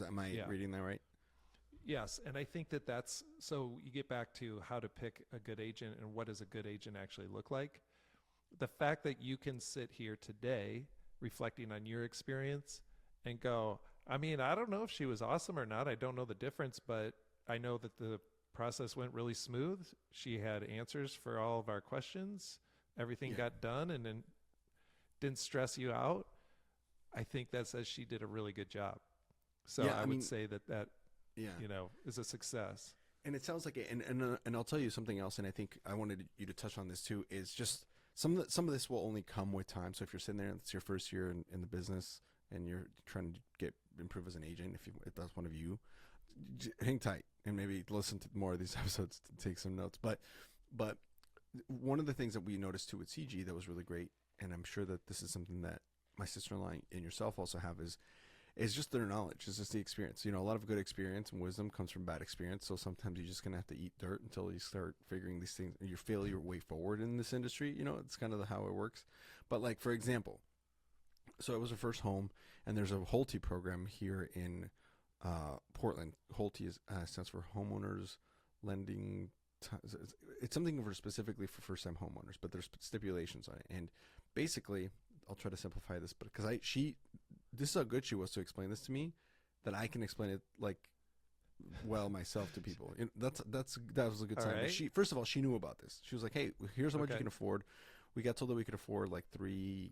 Am I reading that right? Yes, and I think that's, so you get back to how to pick a good agent and what does a good agent actually look like. The fact that you can sit here today reflecting on your experience and go, I mean, I don't know if she was awesome or not. I don't know the difference, but I know that the process went really smooth. She had answers for all of our questions. Everything got done and then didn't stress you out. I think that says she did a really good job. So I would say that is a success. And it sounds like it. And I'll tell you something else. And I think I wanted you to touch on this too, is just some of this will only come with time. So if you're sitting there and it's your first year in the business and you're trying to improve as an agent, if that's one of you, hang tight and maybe listen to more of these episodes to take some notes. But one of the things that we noticed too with CG that was really great, and I'm sure that this is something that my sister-in-law and yourself also have, is just their knowledge. It's just the experience. A lot of good experience and wisdom comes from bad experience. So sometimes you're just going to have to eat dirt until you start figuring these things, you feel your way forward in this industry. It's kind of how it works. But like, for example, so it was our first home, and there's a HOLTE program here in Portland. HOLTE stands for Homeowners Lending. It's something specifically for first-time homeowners, but there's stipulations on it. And basically, I'll try to simplify this, but because this is how good she was to explain this to me, that I can explain it like well myself to people. That was a good sign. Right. First of all, she knew about this. She was like, "Hey, here's how much you can afford." We got told that we could afford like $380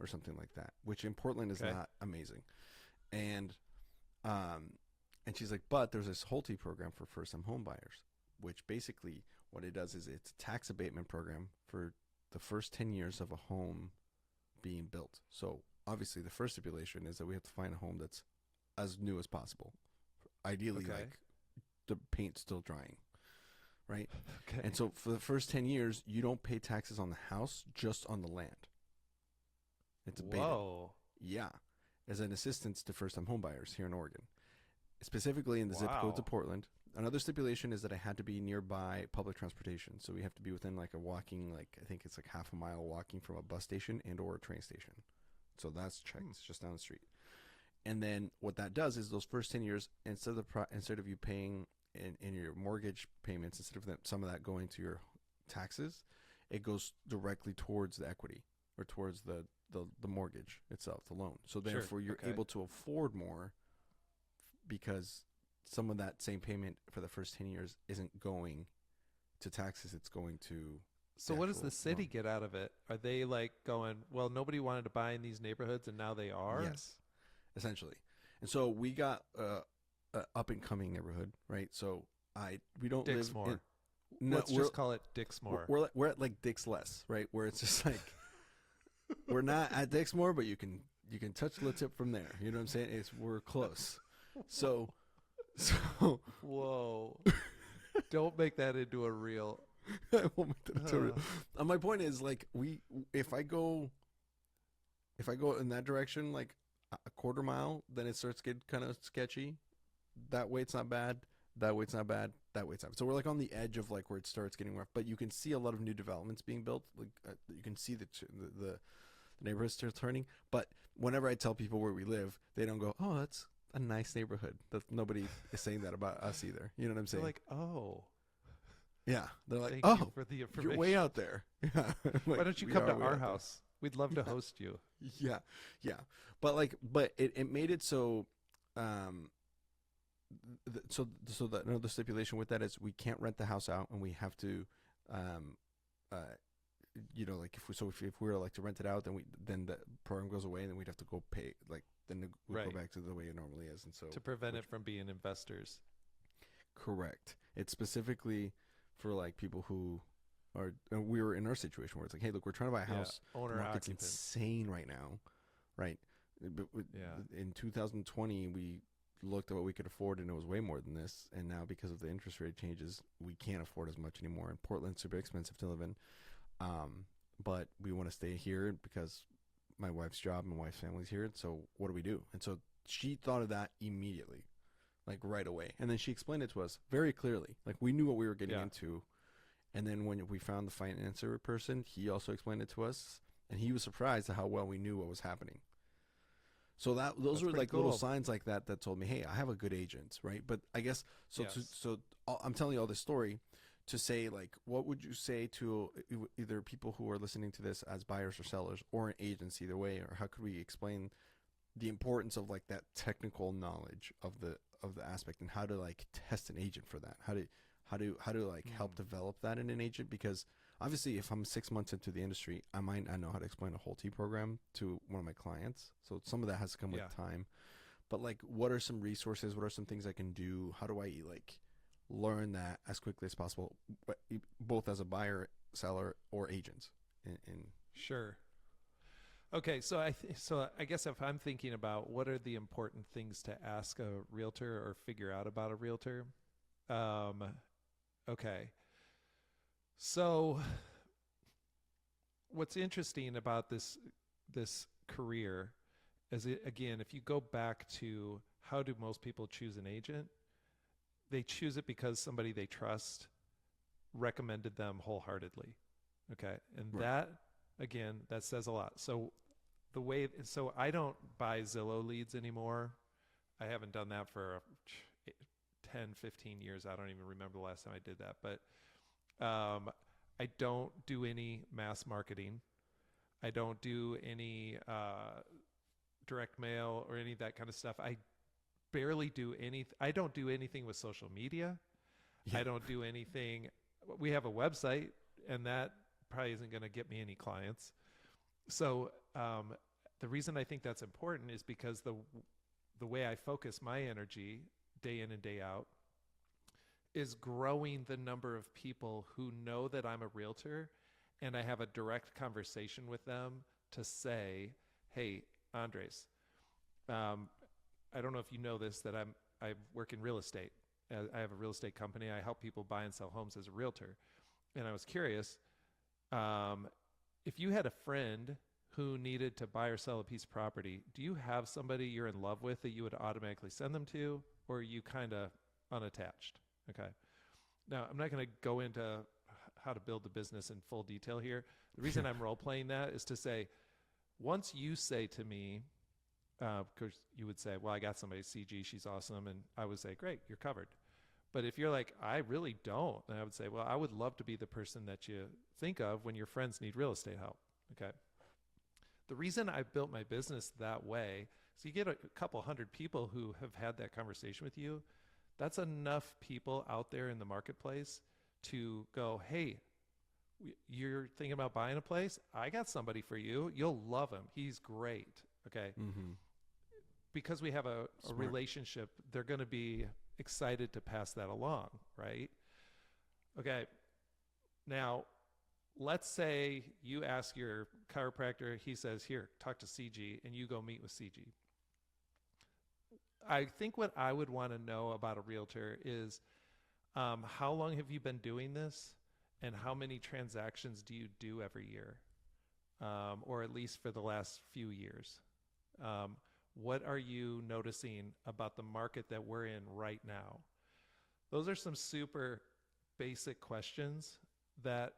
or something like that, which in Portland is not amazing. And she's like, "But there's this HOLTE program for first-time home buyers, which basically what it does is it's a tax abatement program for the first 10 years of a home being built." So obviously the first stipulation is that we have to find a home that's as new as possible. Ideally, like the paint's still drying, right? Okay. And so for the first 10 years, you don't pay taxes on the house, just on the land. It's abated. Whoa. Yeah. As an assistance to first-time home buyers here in Oregon, specifically in the zip codes of Portland. Another stipulation is that I had to be nearby public transportation. So we have to be within like a walking, like I think it's like half a mile walking from a bus station and or a train station. So that's checked. It's just down the street. And then what that does is those first 10 years, instead of you paying in your mortgage payments, instead of some of that going to your taxes, it goes directly towards the equity or towards the mortgage itself, the loan. So therefore you're able to afford more because some of that same payment for the first 10 years isn't going to taxes. It's going to... So what does the city get out of it? Are they like going, well, nobody wanted to buy in these neighborhoods and now they are? Yes, essentially. And so we got a up and coming neighborhood, right? So we don't Dixmoore. live in... Let's just call it Dixmoore. We're at like Dixless, right? Where it's just like... we're not at Dixmoore, but you can touch the tip from there. You know what I'm saying? We're close. So whoa. Don't make that into a reel. I won't make that into a reel. My point is, like, if I go in that direction, like a quarter mile, then it starts to get kind of sketchy. That way it's not bad. That way it's not bad. That way it's not bad. So we're like on the edge of like where it starts getting rough, but you can see a lot of new developments being built. Like you can see the neighborhood still turning. But whenever I tell people where we live, they don't go, "Oh, that's a nice neighborhood." Nobody is saying that about us either. You know what I'm saying? They're like, "Oh." Yeah. They're like, Thank "Oh, you for the information. You're way out there." Yeah. Like, why don't you come to our house? We'd love to host you. Yeah. Yeah. But it made it so so that another stipulation with that is we can't rent the house out, and we have to like if we were like to rent it out, then the program goes away, and then we'd have to go pay, like then we'd Right. go back to the way it normally is, and so To prevent it from being investors. correct. It's specifically for like people who are. We were in our situation where it's like, hey, look, we're trying to buy a house. Owner The market's occupant. insane right now, right? But Yeah. in 2020, we looked at what we could afford, and it was way more than this. And now, because of the interest rate changes, we can't afford as much anymore. And Portland's super expensive to live in. But we want to stay here because my wife's job and my wife's family's here. And so what do we do? And so she thought of that immediately, like right away. And then she explained it to us very clearly. Like we knew what we were getting into. And then when we found the financer person, he also explained it to us. And he was surprised at how well we knew what was happening. So those That's were pretty like little cool. signs like that told me, hey, I have a good agent, right? But I guess so. Yes. So I'm telling you all this story to say, like, what would you say to either people who are listening to this as buyers or sellers, or an agent, either way, or how could we explain the importance of like that technical knowledge of the aspect, and how to like test an agent for that? How to like help develop that in an agent? Because obviously, if I'm 6 months into the industry, I might not know how to explain a whole T program to one of my clients. So some of that has to come with time. But like, what are some resources? What are some things I can do? How do I like learn that as quickly as possible, both as a buyer, seller, or agent? Sure. Okay, so I guess if I'm thinking about what are the important things to ask a realtor or figure out about a realtor, okay. So what's interesting about this career is again, if you go back to how do most people choose an agent, they choose it because somebody they trust recommended them wholeheartedly. Okay, and that again, that says a lot. So I don't buy Zillow leads anymore. I haven't done that for 10, 15 years. I don't even remember the last time I did that. But I don't do any mass marketing. I don't do any direct mail or any of that kind of stuff. I barely do I don't do anything with social media. I don't do anything. We have a website, and that probably isn't going to get me any clients. So the reason I think that's important is because the way I focus my energy day in and day out is growing the number of people who know that I'm a realtor, and I have a direct conversation with them to say, hey, Andres, I don't know if you know this, that I work in real estate. I have a real estate company. I help people buy and sell homes as a realtor. And I was curious, if you had a friend who needed to buy or sell a piece of property, do you have somebody you're in love with that you would automatically send them to, or are you kind of unattached? Okay. Now, I'm not going to go into how to build the business in full detail here. The reason I'm role playing that is to say, once you say to me, because you would say, well, I got somebody, CG, she's awesome. And I would say, great, you're covered. But if you're like, I really don't, then I would say, well, I would love to be the person that you think of when your friends need real estate help. Okay. The reason I built my business that way is you get a couple hundred people who have had that conversation with you. That's enough people out there in the marketplace to go, hey, you're thinking about buying a place? I got somebody for you. You'll love him. He's great. Okay. Mm-hmm. Because we have a relationship, they're going to be excited to pass that along, right? Okay. Now, let's say you ask your chiropractor, he says, here, talk to CG, and you go meet with CG. I think what I would want to know about a realtor is how long have you been doing this, and how many transactions do you do every year, or at least for the last few years? What are you noticing about the market that we're in right now? Those are some super basic questions that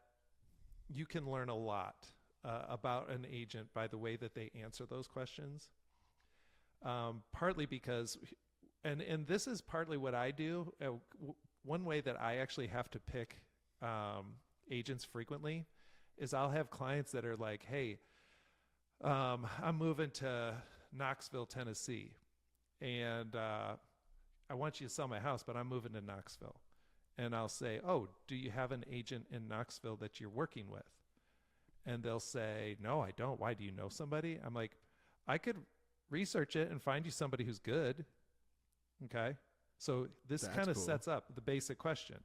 you can learn a lot about an agent by the way that they answer those questions. Partly because, and this is partly what I do. One way that I actually have to pick agents frequently is I'll have clients that are like, hey, I'm moving to Knoxville, Tennessee, and I want you to sell my house, but I'm moving to Knoxville. And I'll say, oh, do you have an agent in Knoxville that you're working with? And they'll say, no, I don't. Why? Do you know somebody? I'm like, I could research it and find you somebody who's good. Okay. So this That's kind of cool. sets up the basic question.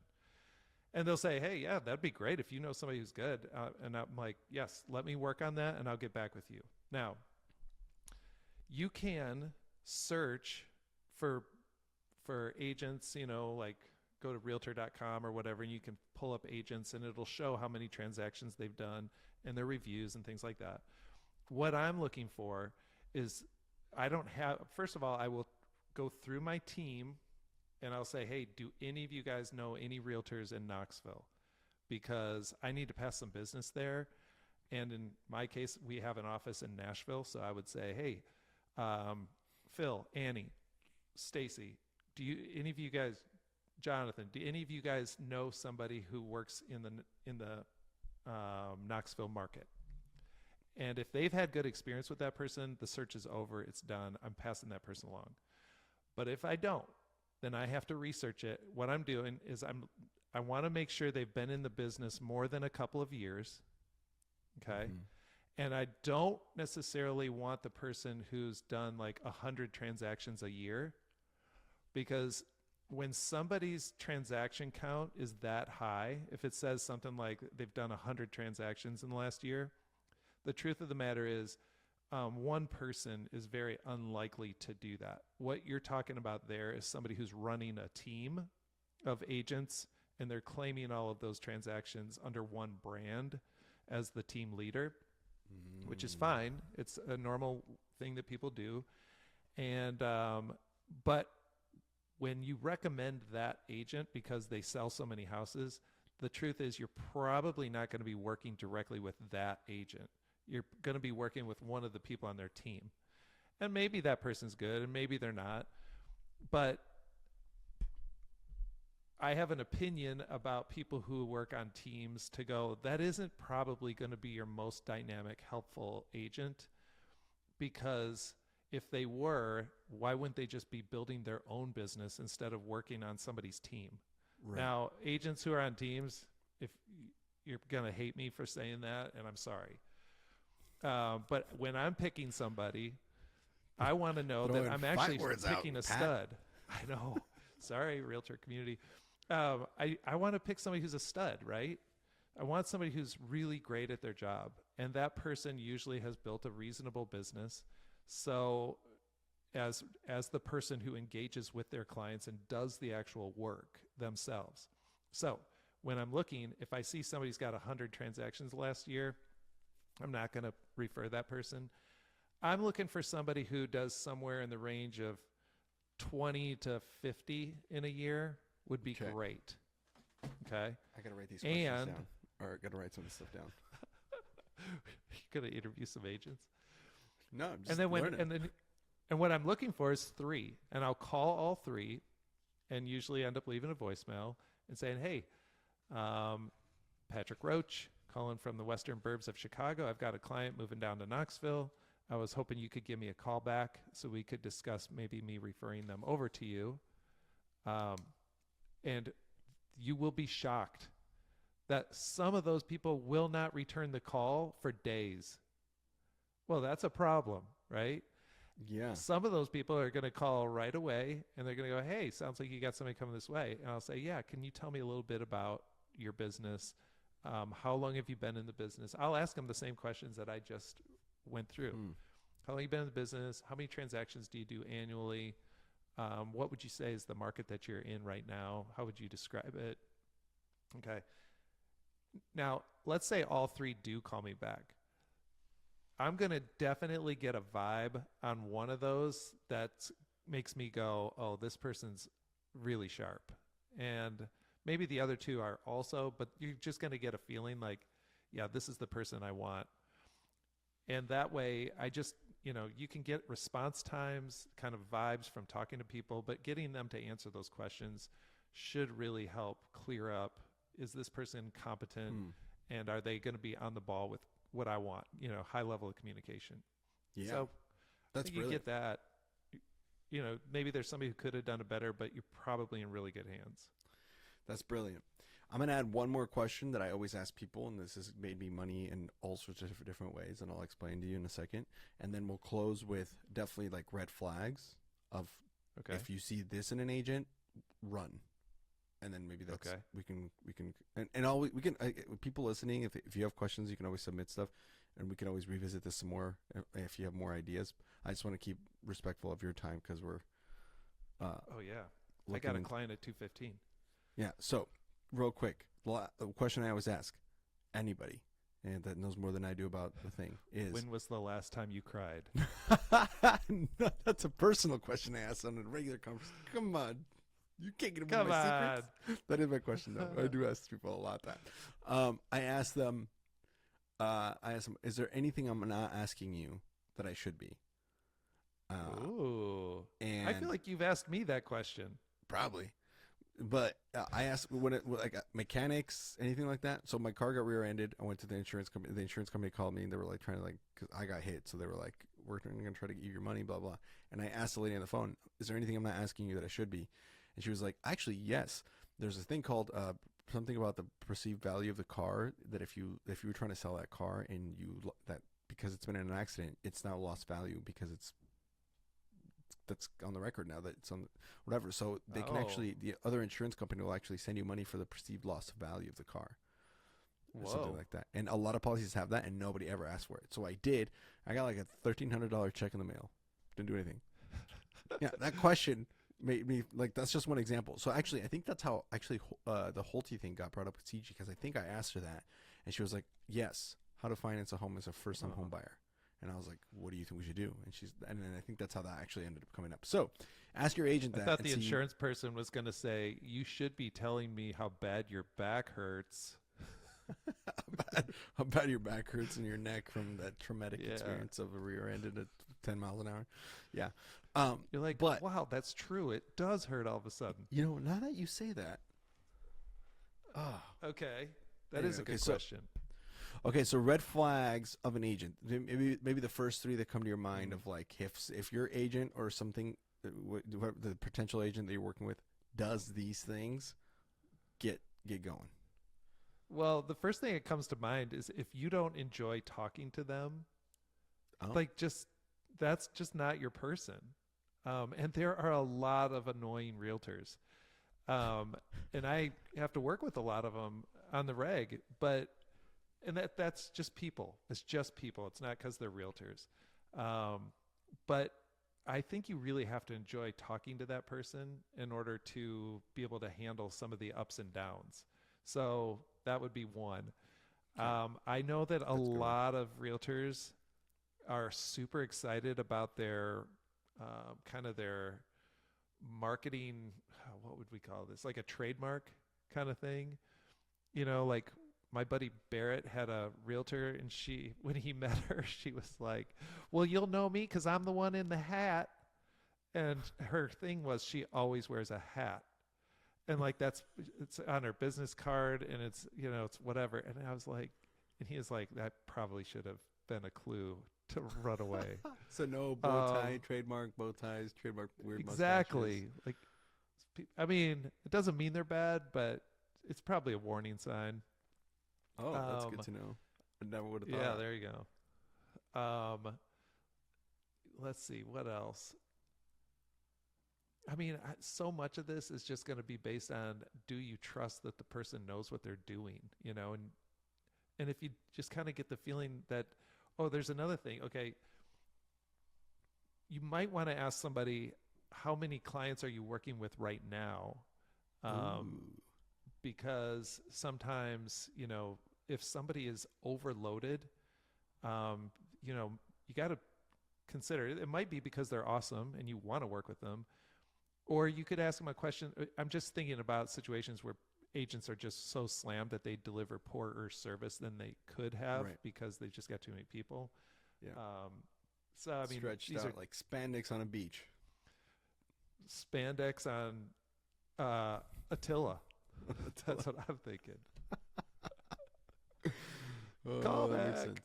And they'll say, hey, yeah, that'd be great if you know somebody who's good. And I'm like, yes, let me work on that and I'll get back with you. Now, you can search for agents, like go to realtor.com or whatever, and you can pull up agents and it'll show how many transactions they've done and their reviews and things like that. What I'm looking for is first of all, I will go through my team and I'll say, hey, do any of you guys know any realtors in Knoxville? Because I need to pass some business there. And in my case, we have an office in Nashville. So I would say, hey, Phil, Annie, Stacy, any of you guys, Jonathan, do any of you guys know somebody who works in the Knoxville market? And if they've had good experience with that person, the search is over. It's done. I'm passing that person along. But if I don't, then I have to research it. What I'm doing is I want to make sure they've been in the business more than a couple of years. Okay. Mm-hmm. And I don't necessarily want the person who's done like 100 transactions a year, because when somebody's transaction count is that high, if it says something like they've done 100 transactions in the last year, the truth of the matter is one person is very unlikely to do that. What you're talking about there is somebody who's running a team of agents and they're claiming all of those transactions under one brand as the team leader, which is fine. It's a normal thing that people do. And, but when you recommend that agent because they sell so many houses, the truth is you're probably not going to be working directly with that agent. You're going to be working with one of the people on their team. And maybe that person's good and maybe they're not. But I have an opinion about people who work on teams to go, that isn't probably going to be your most dynamic, helpful agent, because if they were, why wouldn't they just be building their own business instead of working on somebody's team? Right. Now, agents who are on teams, if you're going to hate me for saying that, and I'm sorry. But when I'm picking somebody, I want to know that I'm actually picking a stud. I know. Sorry, realtor community. I want to pick somebody who's a stud, right? I want somebody who's really great at their job. And that person usually has built a reasonable business. So as the person who engages with their clients and does the actual work themselves. So when I'm looking, if I see somebody's got 100 transactions last year, I'm not going to refer that person. I'm looking for somebody who does somewhere in the range of 20 to 50 in a year would be great. Okay. I got to write these questions down. Or got to write some of this stuff down. You're going to interview some agents? No, I'm just learning. And what I'm looking for is 3. And I'll call all 3 and usually end up leaving a voicemail and saying, hey, Patrick Roach, calling from the Western Burbs of Chicago. I've got a client moving down to Knoxville. I was hoping you could give me a call back so we could discuss maybe me referring them over to you. And you will be shocked that some of those people will not return the call for days. Well, that's a problem, right? Yeah. Some of those people are going to call right away and they're going to go, hey, sounds like you got somebody coming this way. And I'll say, yeah, can you tell me a little bit about your business? How long have you been in the business? I'll ask them the same questions that I just went through. How long have you been in the business? How many transactions do you do annually? What would you say is the market that you're in right now? How would you describe it? Okay. Now, let's say all 3 do call me back. I'm going to definitely get a vibe on one of those that makes me go, oh, this person's really sharp. And maybe the other 2 are also, but you're just going to get a feeling like, yeah, this is the person I want. And that way, you can get response times, kind of vibes from talking to people, but getting them to answer those questions should really help clear up, is this person competent and are they going to be on the ball with what I want, high level of communication. Yeah. So that's brilliant. You get that, maybe there's somebody who could have done it better, but you're probably in really good hands. That's brilliant. I'm gonna add one more question that I always ask people, and this has made me money in all sorts of different ways, and I'll explain to you in a second. And then we'll close with definitely like red flags of Okay. if you see this in an agent, run. And then maybe that's Okay. we can and all we can people listening, if you have questions, you can always submit stuff, and we can always revisit this some more if you have more ideas. I just want to keep respectful of your time because we're Oh yeah. I got a client at 2:15. Yeah. So real quick, the question I always ask anybody and that knows more than I do about the thing is When was the last time you cried? No, that's a personal question I ask on a regular conversation. Come on. You can't get into my secrets. That is my question, though. I do ask people a lot that. I ask them, is there anything I'm not asking you that I should be? Ooh. And I feel like you've asked me that question. probably. But I asked like mechanics, anything like that. So my car got rear-ended. I went to the insurance company. The insurance company called me, and they were like trying to because I got hit. So they were like, we're going to try to get you your money, blah, blah. And I asked the lady on the phone, is there anything I'm not asking you that I should be? And she was like, actually, yes. There's a thing called something about the perceived value of the car that if you were trying to sell that car and that because it's been in an accident, it's now lost value because that's on the record now that it's on whatever. So they can actually, the other insurance company will actually send you money for the perceived loss of value of the car. Or something like that. And a lot of policies have that, and nobody ever asked for it. So I did. I got like a $1,300 check in the mail. Didn't do anything. Yeah, that question made me like, that's just one example. So actually, I think that's how actually the Holte thing got brought up with CG, because I think I asked her that, and she was like, yes, how to finance a home as a first-time home buyer. And I was like, what do you think we should do? And then I think that's how that actually ended up coming up. So ask your agent that. I thought the insurance person was going to say, you should be telling me how bad your back hurts. how bad your back hurts and your neck from that traumatic experience of a rear-ended at 10 miles an hour. Yeah. You're like, but, wow, that's true. It does hurt all of a sudden. You know, now that you say that. Okay. That is a good question. Okay, so red flags of an agent. Maybe the first three that come to your mind of like if your agent or something, the potential agent that you're working with does these things, get going. Well, the first thing that comes to mind is if you don't enjoy talking to them, that's just not your person. And there are a lot of annoying realtors. And I have to work with a lot of them on the reg, and that's just people. It's just people. It's not because they're realtors. But I think you really have to enjoy talking to that person in order to be able to handle some of the ups and downs. So that would be one. I know that a lot of realtors are super excited about their kind of their marketing. What would we call this? Like a trademark kind of thing. You know, like my buddy Barrett had a realtor, and when he met her, she was like, well, you'll know me because I'm the one in the hat. And her thing was she always wears a hat. And like it's on her business card, and it's whatever. And I was like, and he was like, that probably should have been a clue to run away. So no bow tie, trademark bow ties, trademark weird exactly. mustaches. Like, I mean, it doesn't mean they're bad, but it's probably a warning sign. Oh, that's good to know. I never would have thought. Yeah, there you go. Let's see, what else? I mean, so much of this is just going to be based on, do you trust that the person knows what they're doing, and if you just kind of get the feeling that, oh, there's another thing. Okay. You might want to ask somebody, how many clients are you working with right now? Because sometimes, if somebody is overloaded, you got to consider it. It might be because they're awesome and you want to work with them. Or you could ask them a question. I'm just thinking about situations where agents are just so slammed that they deliver poorer service than they could have because they've just got too many people. Yeah. So, I mean, stretched out like spandex on a beach. Spandex on Attila. That's what I'm thinking. Call that back. makes sense.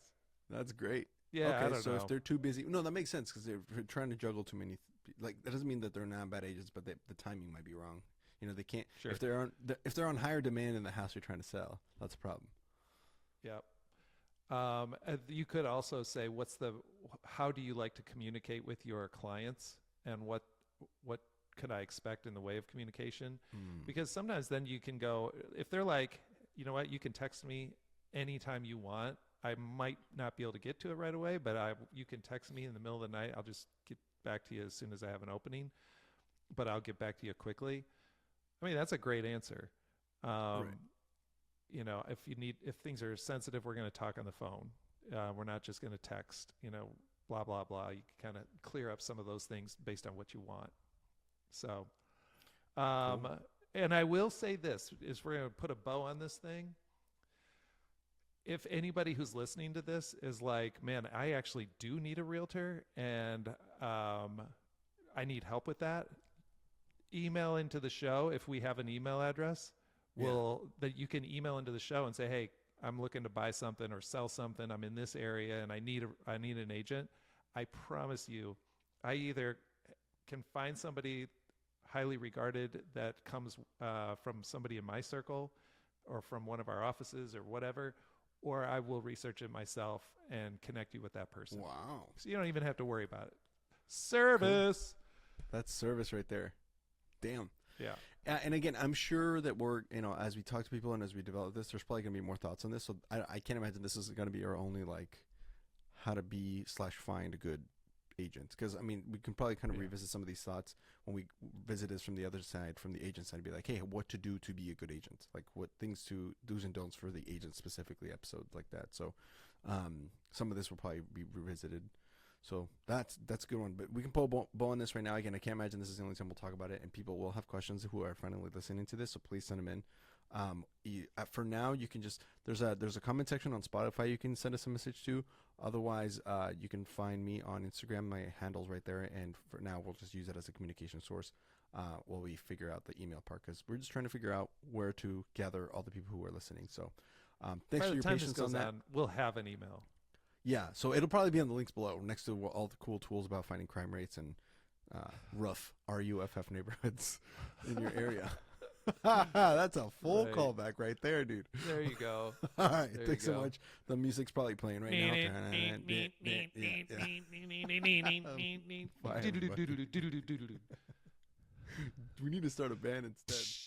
That's great. Yeah, okay, I don't know. If they're too busy, no, that makes sense because they're trying to juggle too many. Like that doesn't mean that they're not bad agents, but the timing might be wrong. They can't Sure. if they're on higher demand in the house you're trying to sell. That's a problem. Yep. You could also say, how do you like to communicate with your clients, and what could I expect in the way of communication? Because sometimes then you can go, if they're like, you know what, you can text me anytime you want. I might not be able to get to it right away, but you can text me in the middle of the night. I'll just get back to you as soon as I have an opening, but I'll get back to you quickly. I mean, that's a great answer. Right. If things are sensitive, we're going to talk on the phone. We're not just going to text, blah, blah, blah. You can kind of clear up some of those things based on what you want. So, Cool. and I will say this, is we're going to put a bow on this thing. If anybody who's listening to this is like, man, I actually do need a realtor, and I need help with that, email into the show. If we have an email address, that you can email into the show and say, hey, I'm looking to buy something or sell something. I'm in this area and I need an agent. I promise you, I either can find somebody highly regarded that comes from somebody in my circle or from one of our offices or whatever, or I will research it myself and connect you with that person. Wow. So you don't even have to worry about it. Service. Cool. That's service right there. Damn. Yeah. And again, I'm sure that we're, as we talk to people and as we develop this, there's probably going to be more thoughts on this. So I can't imagine this is going to be our only, how to be/find a good agent. Because, I mean, we can probably kind of revisit some of these thoughts when we visit this from the other side, from the agent side, be like, hey, what to do to be a good agent? Like, what things to do's and don'ts for the agent specifically, episodes like that. So some of this will probably be revisited. So that's a good one. But we can pull a bow on this right now. Again, I can't imagine this is the only time we'll talk about it, and people will have questions who are finally listening to this. So please send them in. For now, you can just there's a comment section on Spotify you can send us a message to. Otherwise, you can find me on Instagram. My handle's right there, and for now, we'll just use it as a communication source while we figure out the email part, because we're just trying to figure out where to gather all the people who are listening. So thanks for your patience on that. We'll have an email. Yeah, so it'll probably be on the links below, next to all the cool tools about finding crime rates and RUFF neighborhoods in your area. That's a full callback right there, dude. There you go. All right, thanks so much. The music's probably playing right now. We need to start a band instead.